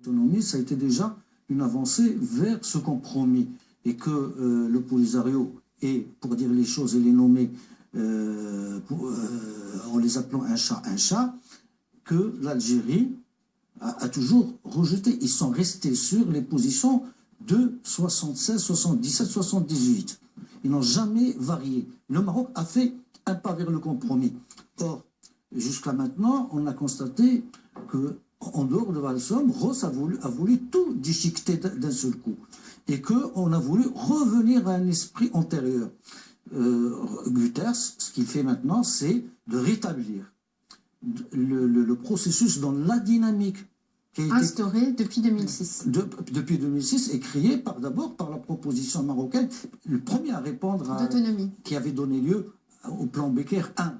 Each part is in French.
autonomie, ça a été déjà une avancée vers ce compromis. Et que le Polisario, et pour dire les choses et les nommer, en les appelant un chat, que l'Algérie a toujours rejeté. Ils sont restés sur les positions de 76, 77, 78. Ils n'ont jamais varié. Le Maroc a fait un pas vers le compromis. Or, jusqu'à maintenant, on a constaté qu'en dehors de Walsom, Ross a voulu tout déchiqueter d'un seul coup. Et qu'on a voulu revenir à un esprit antérieur. Guterres, ce qu'il fait maintenant, c'est de rétablir le processus dans la dynamique qui a été instauré depuis 2006. Depuis 2006 et créé d'abord par la proposition marocaine, le premier à répondre à qui avait donné lieu au plan Becker 1.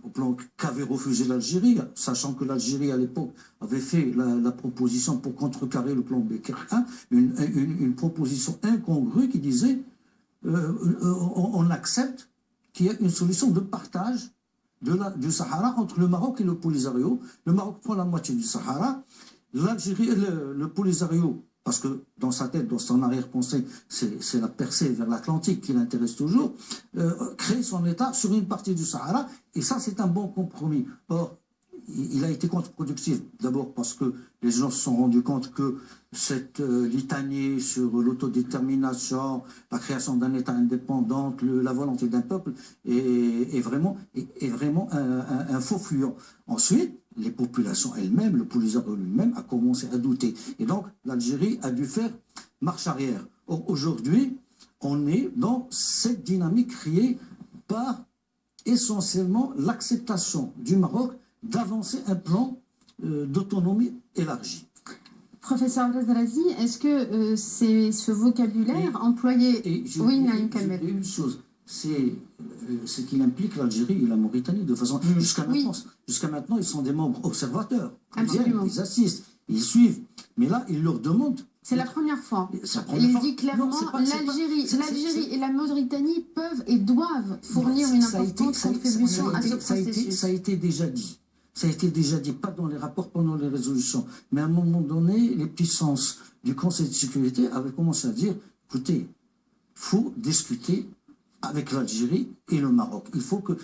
Au plan qu'avait refusé l'Algérie, sachant que l'Algérie à l'époque avait fait la proposition pour contrecarrer le plan Becker 1, une proposition incongrue qui disait on accepte qu'il y ait une solution de partage du Sahara entre le Maroc et le Polisario. Le Maroc prend la moitié du Sahara, l'Algérie, le Polisario, parce que dans sa tête, dans son arrière-pensée, c'est la percée vers l'Atlantique qui l'intéresse toujours, crée son État sur une partie du Sahara, et ça c'est un bon compromis. Or, il a été contre-productif, d'abord parce que les gens se sont rendus compte que cette litanie sur l'autodétermination, la création d'un État indépendant, la volonté d'un peuple est vraiment un faux fuyant. Ensuite, les populations elles-mêmes, le Polisario lui-même a commencé à douter. Et donc, l'Algérie a dû faire marche arrière. Or, aujourd'hui, on est dans cette dynamique créée par essentiellement l'acceptation du Maroc d'avancer un plan d'autonomie élargie. Professeur Razarazi, est-ce que c'est ce vocabulaire employé... Oui, Naïm Kalmet. Une chose, c'est ce qu'il implique l'Algérie et la Mauritanie de façon... Jusqu'à maintenant, ils sont des membres observateurs. Absolument. Ils assistent, ils suivent. Mais là, ils leur demandent... C'est la première fois. Il dit clairement l'Algérie et la Mauritanie peuvent et doivent fournir une importante contribution à ce processus. Ça a été déjà dit. Ça a été déjà dit, pas dans les rapports, pas dans les résolutions. Mais à un moment donné, les puissances du Conseil de sécurité avaient commencé à dire, écoutez, il faut discuter avec l'Algérie et le Maroc. Il faut que,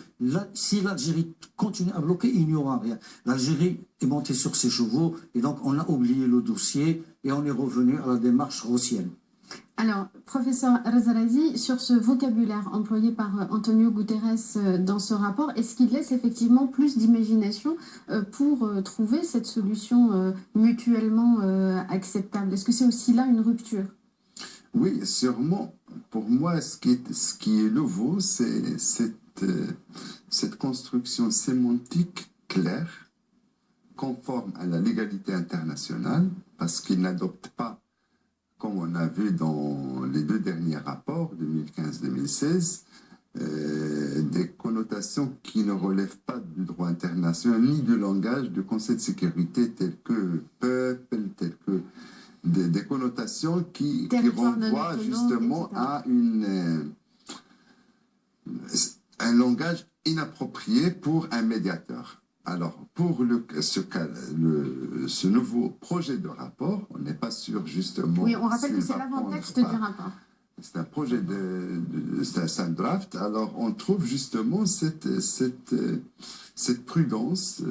si l'Algérie continue à bloquer, il n'y aura rien. L'Algérie est montée sur ses chevaux, et donc on a oublié le dossier, et on est revenu à la démarche rossienne. Alors, professeur Razarazi, sur ce vocabulaire employé par Antonio Guterres dans ce rapport, est-ce qu'il laisse effectivement plus d'imagination pour trouver cette solution mutuellement acceptable? Est-ce que c'est aussi là une rupture? Oui, sûrement. Pour moi, ce qui est nouveau, c'est cette construction sémantique claire, conforme à la légalité internationale, parce qu'il n'adopte pas, comme on a vu dans les deux derniers rapports, 2015-2016, des connotations qui ne relèvent pas du droit international, ni du langage du Conseil de sécurité tel que peuple, tel que des connotations qui renvoient justement à un langage inapproprié pour un médiateur. Alors, pour ce nouveau projet de rapport, on n'est pas sûr justement... Oui, on rappelle que c'est l'avant-texte du rapport. C'est un projet c'est un draft. Alors, on trouve justement cette prudence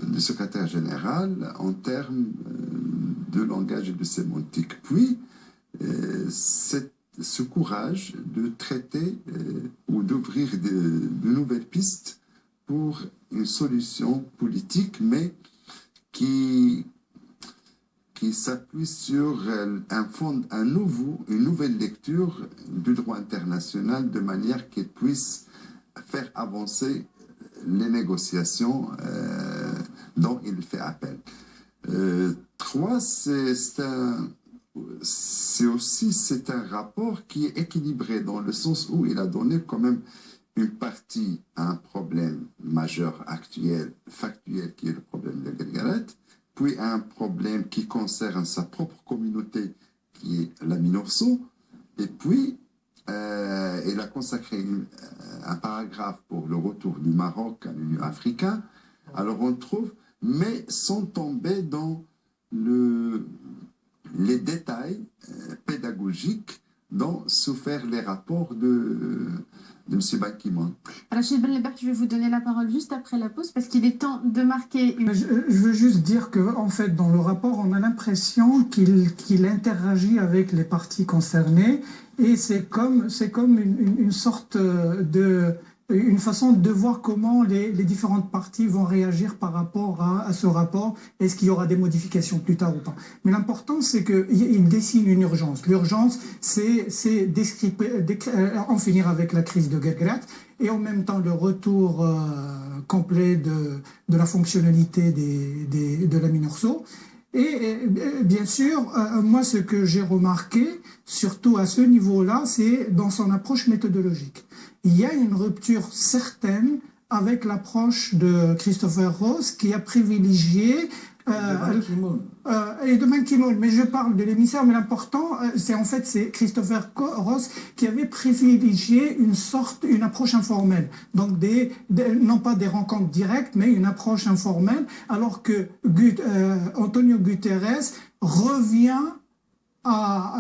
du secrétaire général en termes de langage et de sémantique. Puis, ce courage de traiter ou d'ouvrir de nouvelles pistes pour une solution politique, mais qui s'appuie sur une nouvelle lecture du droit international de manière qu'il puisse faire avancer les négociations dont il fait appel. 3, c'est un rapport qui est équilibré dans le sens où il a donné quand même une partie à un problème majeur actuel, factuel, qui est le problème de Guelguelet, puis à un problème qui concerne sa propre communauté, qui est la Minurso, et puis il a consacré un paragraphe pour le retour du Maroc à l'Union africaine. Alors on trouve, mais sans tomber dans le souffert les rapports de M. Ban Ki-moon. Rachid Ben-Lebach, je vais vous donner la parole juste après la pause parce qu'il est temps de marquer une... Je veux juste dire qu'en fait, dans le rapport, on a l'impression qu'il interagit avec les parties concernées et c'est comme une sorte de... une façon de voir comment les différentes parties vont réagir par rapport à ce rapport. Est-ce qu'il y aura des modifications plus tard ou pas? Mais l'important, c'est qu'il dessine une urgence. L'urgence, c'est en finir avec la crise de Guerguerat et en même temps le retour complet de la fonctionnalité de la Minurso. Et bien sûr, moi, ce que j'ai remarqué, surtout à ce niveau-là, c'est dans son approche méthodologique. Il y a une rupture certaine avec l'approche de Christopher Ross qui a privilégié et de Ban Ki-moon, mais je parle de l'émissaire, mais l'important, c'est Christopher Ross qui avait privilégié une approche informelle, donc non pas des rencontres directes, mais une approche informelle, alors que Antonio Guterres revient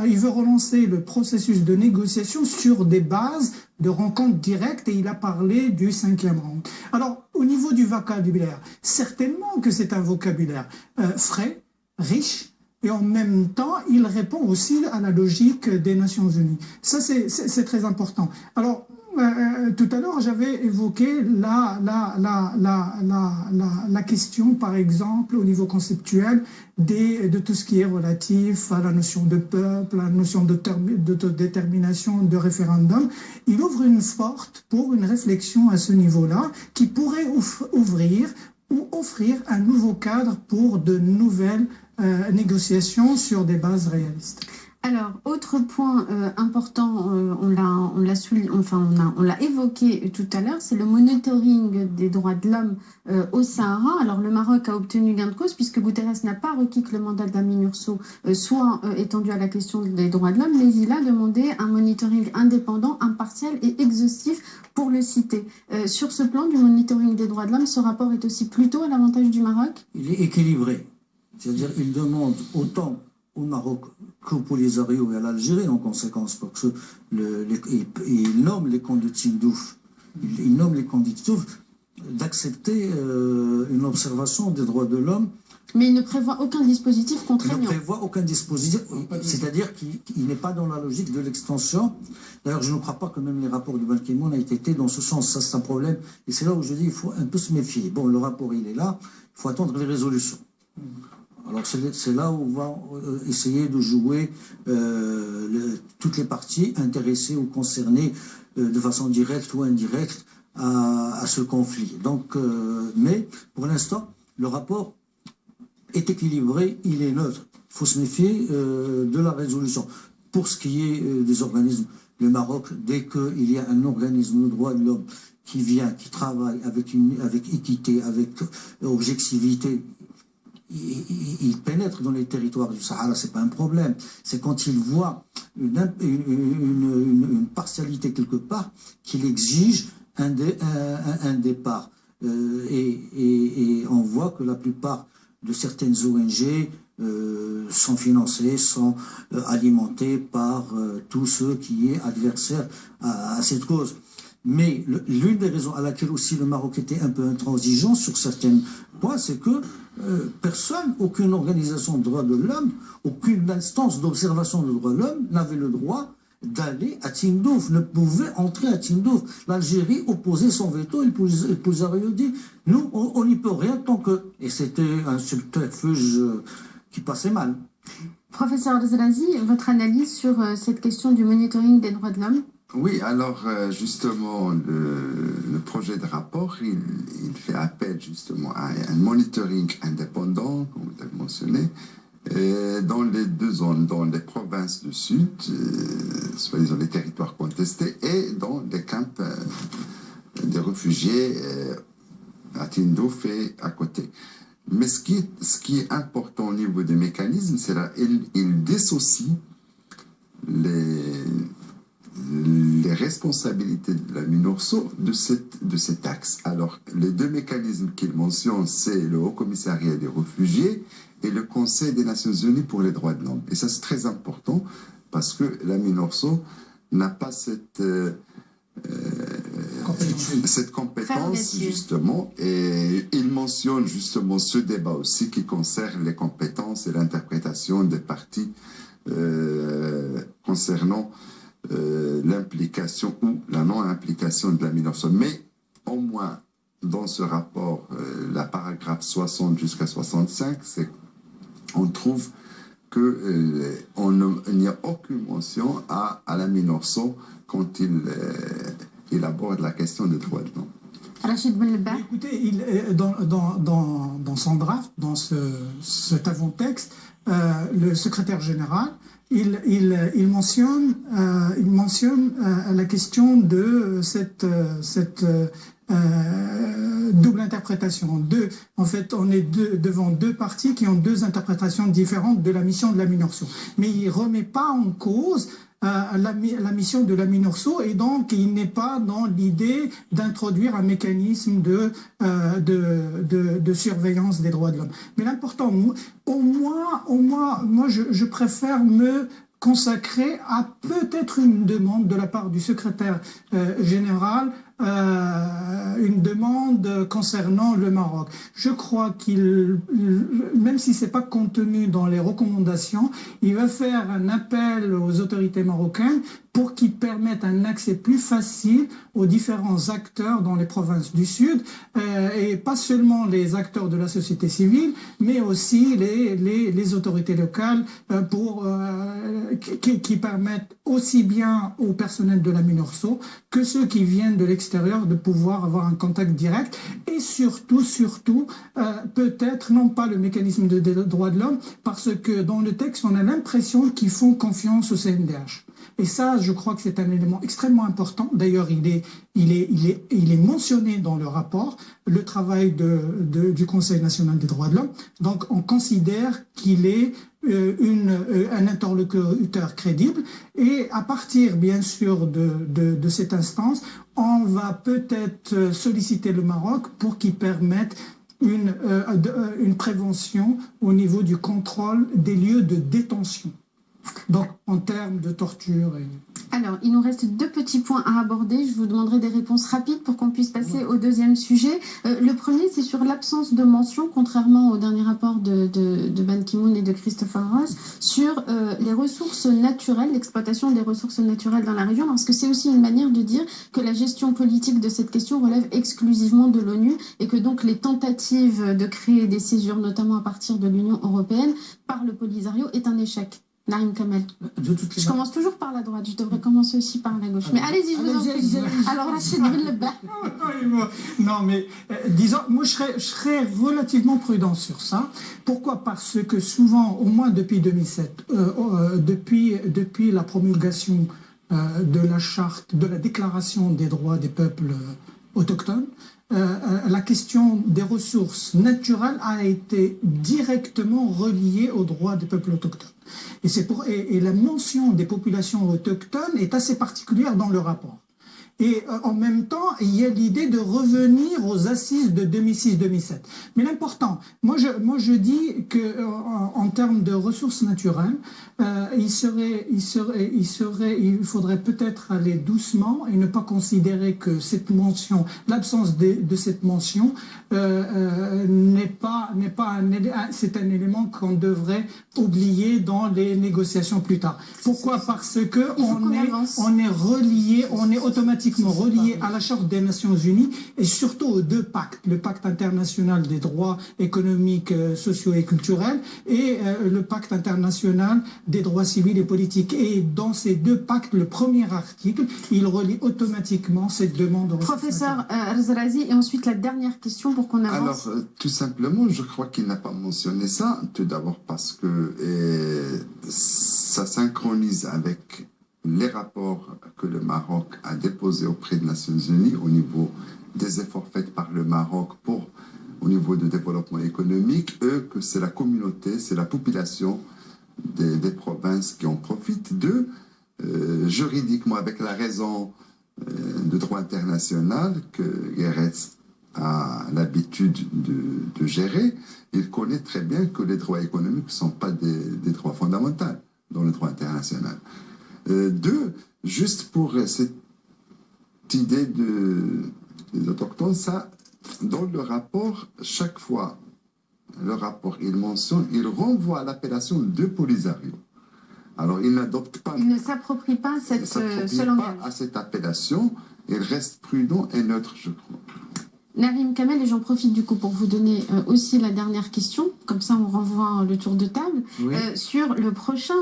il veut relancer le processus de négociation sur des bases de rencontres directes et il a parlé du 5e round. Alors, au niveau du vocabulaire, certainement que c'est un vocabulaire frais, riche, et en même temps, il répond aussi à la logique des Nations Unies. Ça, c'est très important. Alors, tout à l'heure, j'avais évoqué la question, par exemple, au niveau conceptuel, de tout ce qui est relatif à la notion de peuple, à la notion d'autodétermination, de référendum. Il ouvre une porte pour une réflexion à ce niveau-là qui pourrait ouvrir ou offrir un nouveau cadre pour de nouvelles négociations sur des bases réalistes. Alors, autre point important, on l'a évoqué tout à l'heure, c'est le monitoring des droits de l'homme au Sahara. Alors, le Maroc a obtenu gain de cause puisque Guterres n'a pas requis que le mandat de la Minurso soit étendu à la question des droits de l'homme, mais il a demandé un monitoring indépendant, impartial et exhaustif pour le citer. Sur ce plan du monitoring des droits de l'homme, ce rapport est aussi plutôt à l'avantage du Maroc? Il est équilibré, c'est-à-dire il demande autant au Maroc qu'au Polisario et à l'Algérie en conséquence, parce que il nomme les camps de Tindouf, il nomme les camps de Tindouf d'accepter une observation des droits de l'homme. Mais il ne prévoit aucun dispositif contraignant. Il ne prévoit aucun dispositif, c'est-à-dire qu'il n'est pas dans la logique de l'extension. D'ailleurs, je ne crois pas que même les rapports de Ban Ki-moon aient été dans ce sens. Ça, c'est un problème. Et c'est là où je dis qu'il faut un peu se méfier. Bon, le rapport, il est là. Il faut attendre les résolutions. Alors c'est là où on va essayer de jouer toutes les parties intéressées ou concernées de façon directe ou indirecte à ce conflit. Donc, mais pour l'instant, le rapport est équilibré, il est neutre. Il faut se méfier de la résolution. Pour ce qui est des organismes, le Maroc, dès qu'il y a un organisme de droits de l'homme qui vient, qui travaille avec équité, avec objectivité, il pénètre dans les territoires du Sahara, c'est pas un problème. C'est quand il voit une partialité quelque part qu'il exige un départ. Et on voit que la plupart de certaines ONG sont financées, sont alimentées par tous ceux qui est adversaires à cette cause. Mais l'une des raisons à laquelle aussi le Maroc était un peu intransigeant sur certains points, c'est que personne, aucune organisation de droits de l'homme, aucune instance d'observation des droits de l'homme n'avait le droit d'aller à Tindouf, ne pouvait entrer à Tindouf. L'Algérie opposait son veto et le Polisario dit « Nous, on n'y peut rien tant que... » Et c'était un subterfuge qui passait mal. Professeur Rezazi, votre analyse sur cette question du monitoring des droits de l'homme? Oui, alors justement, le projet de rapport, il fait appel justement à un monitoring indépendant, comme vous avez mentionné, dans les deux zones, dans les provinces du Sud, soit disant les territoires contestés, et dans les camps des réfugiés à Tindouf et à côté. Mais ce qui est important au niveau des mécanismes, c'est là, il dissocie les responsabilités de la Minurso de cet axe. Alors, les deux mécanismes qu'il mentionne, c'est le Haut-Commissariat des réfugiés et le Conseil des Nations Unies pour les droits de l'homme. Et ça, c'est très important parce que la Minurso n'a pas cette compétence, justement, et il mentionne justement ce débat aussi qui concerne les compétences et l'interprétation des parties concernant l'implication ou la non-implication de la MINURSO. Mais au moins, dans ce rapport, la paragraphe 60 jusqu'à 65, on trouve qu'il n'y a aucune mention à la MINURSO quand il aborde la question des droits de l'homme. Rachid Belba. Écoutez, dans son draft, dans cet avant-texte, le secrétaire général, il mentionne la question de cette double interprétation. En fait, on est devant deux parties qui ont deux interprétations différentes de la mission de la MINURSO. Mais il ne remet pas en cause la mission de la MINURSO, et donc il n'est pas dans l'idée d'introduire un mécanisme de surveillance des droits de l'homme. Mais l'important, au moins, moi je préfère me consacrer à peut-être une demande de la part du secrétaire général, une demande concernant le Maroc. Je crois même si ce n'est pas contenu dans les recommandations, il va faire un appel aux autorités marocaines pour qu'ils permettent un accès plus facile aux différents acteurs dans les provinces du Sud, et pas seulement les acteurs de la société civile, mais aussi les autorités locales, qui permettent aussi bien au personnel de la MINURSO que ceux qui viennent de l'extérieur de pouvoir avoir un contact direct, et surtout, peut-être non pas le mécanisme de droits de l'homme, parce que dans le texte, on a l'impression qu'ils font confiance au CNDH. Et ça, je crois que c'est un élément extrêmement important. D'ailleurs, il est mentionné dans le rapport, le travail du Conseil national des droits de l'homme. Donc, on considère qu'il est un interlocuteur crédible. Et à partir, bien sûr, de cette instance, on va peut-être solliciter le Maroc pour qu'il permette une prévention au niveau du contrôle des lieux de détention. Donc, en termes de torture. Alors, il nous reste deux petits points à aborder. Je vous demanderai des réponses rapides pour qu'on puisse passer au deuxième sujet. Le premier, c'est sur l'absence de mention, contrairement au dernier rapport de Ban Ki-moon et de Christopher Ross, sur les ressources naturelles, l'exploitation des ressources naturelles dans la région, parce que c'est aussi une manière de dire que la gestion politique de cette question relève exclusivement de l'ONU, et que donc les tentatives de créer des césures, notamment à partir de l'Union européenne, par le Polisario, est un échec. Naïm Kamel. Je commence toujours par la droite, je devrais commencer aussi par la gauche. Mais allez-y, je vous en prie. Alors, Rachid Belba. Non, mais disons, moi je serais relativement prudent sur ça. Pourquoi? Parce que souvent, au moins depuis 2007, depuis la promulgation de la charte, de la déclaration des droits des peuples autochtones, la question des ressources naturelles a été directement reliée aux droits des peuples autochtones. Et la mention des populations autochtones est assez particulière dans le rapport. Et en même temps, il y a l'idée de revenir aux assises de 2006-2007. Mais l'important, moi je dis que en termes de ressources naturelles, il faudrait peut-être aller doucement et ne pas considérer que cette mention, l'absence de cette mention, c'est un élément qu'on devrait oublier dans les négociations plus tard. Pourquoi? Parce que on est relié, on est automatiquement relié à la Charte des Nations Unies et surtout aux deux pactes, le pacte international des droits économiques, sociaux et culturels et le pacte international des droits civils et politiques. Et dans ces deux pactes, le premier article, il relie automatiquement cette demande. Professeur Razarazi, et ensuite la dernière question pour qu'on avance. Alors, tout simplement, je crois qu'il n'a pas mentionné ça, tout d'abord parce que ça synchronise avec les rapports que le Maroc a déposés auprès des Nations Unies au niveau des efforts faits par le Maroc au niveau de développement économique, que c'est la communauté, c'est la population des provinces qui en profitent juridiquement avec la raison de droit international que Guéretz a l'habitude de gérer. Il connaît très bien que les droits économiques ne sont pas des droits fondamentaux dans le droit international. juste pour cette idée des autochtones, ça, dans le rapport, chaque fois, le rapport, il mentionne, il renvoie à l'appellation de Polisario. Alors, il n'adopte pas... Il ne s'approprie pas ce langage. À cette appellation, il reste prudent et neutre, je crois. Narim Kamel, et j'en profite du coup pour vous donner aussi la dernière question, comme ça on renvoie le tour de table, oui. Sur le prochain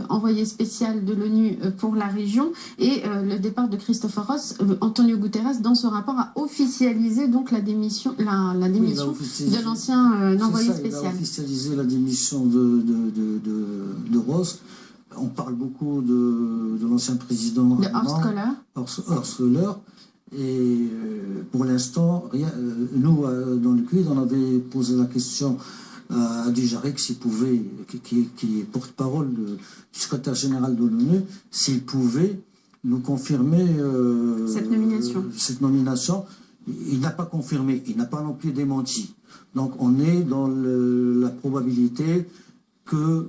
envoyé spécial de l'ONU pour la région et le départ de Christopher Ross. Antonio Guterres, dans ce rapport, a officialisé donc la démission de l'ancien envoyé spécial. Il a officialisé la démission de Ross. On parle beaucoup de l'ancien président Horst Köhler. Et pour l'instant, nous, dans le CUID, on avait posé la question à Dujarric s'il pouvait, qui est porte-parole du secrétaire général de l'ONU, s'il pouvait nous confirmer cette nomination. Il n'a pas confirmé, il n'a pas non plus démenti. Donc on est dans la probabilité que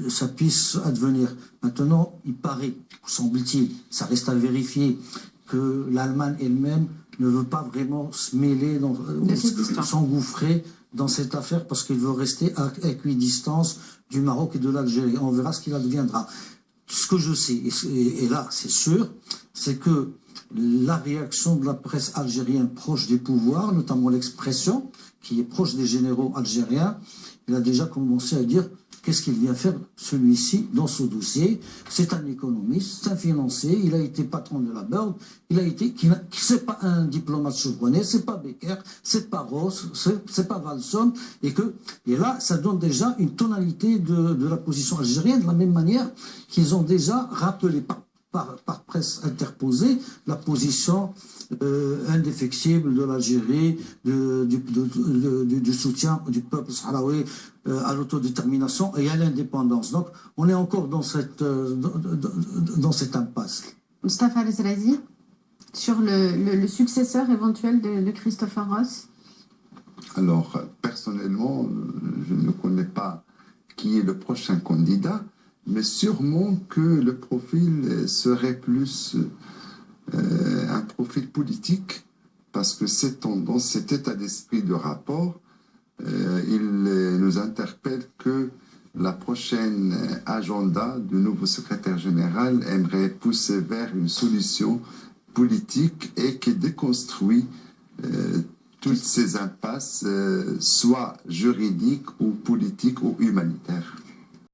ça puisse advenir. Maintenant, il paraît, semble-t-il, ça reste à vérifier, que l'Allemagne elle-même ne veut pas vraiment se mêler, s'engouffrer dans cette affaire parce qu'il veut rester à équidistance du Maroc et de l'Algérie. On verra ce qu'il adviendra. Ce que je sais, et là c'est sûr, c'est que la réaction de la presse algérienne proche des pouvoirs, notamment l'Expression, qui est proche des généraux algériens, il a déjà commencé à dire qu'est-ce qu'il vient faire celui-ci dans ce dossier. C'est un économiste, c'est un financier, il a été patron de la BERD, c'est pas un diplomate chevronné, c'est pas Becker, c'est pas Ross, c'est pas Walson, et là, ça donne déjà une tonalité de la position algérienne, de la même manière qu'ils ont déjà rappelé par presse interposée la position indéfectible de l'Algérie, du soutien du peuple sahraoui à l'autodétermination et à l'indépendance. Donc on est encore dans cette impasse. Mustafa El-Zrazi, sur le successeur éventuel de Christopher Ross. Alors, personnellement, je ne connais pas qui est le prochain candidat, mais sûrement que le profil serait plus un profil politique, parce que cette tendance, cet état d'esprit de rapport, il nous interpelle que la prochaine agenda du nouveau secrétaire général aimerait pousser vers une solution politique et qui déconstruit toutes ces impasses, soit juridiques ou politiques ou humanitaires.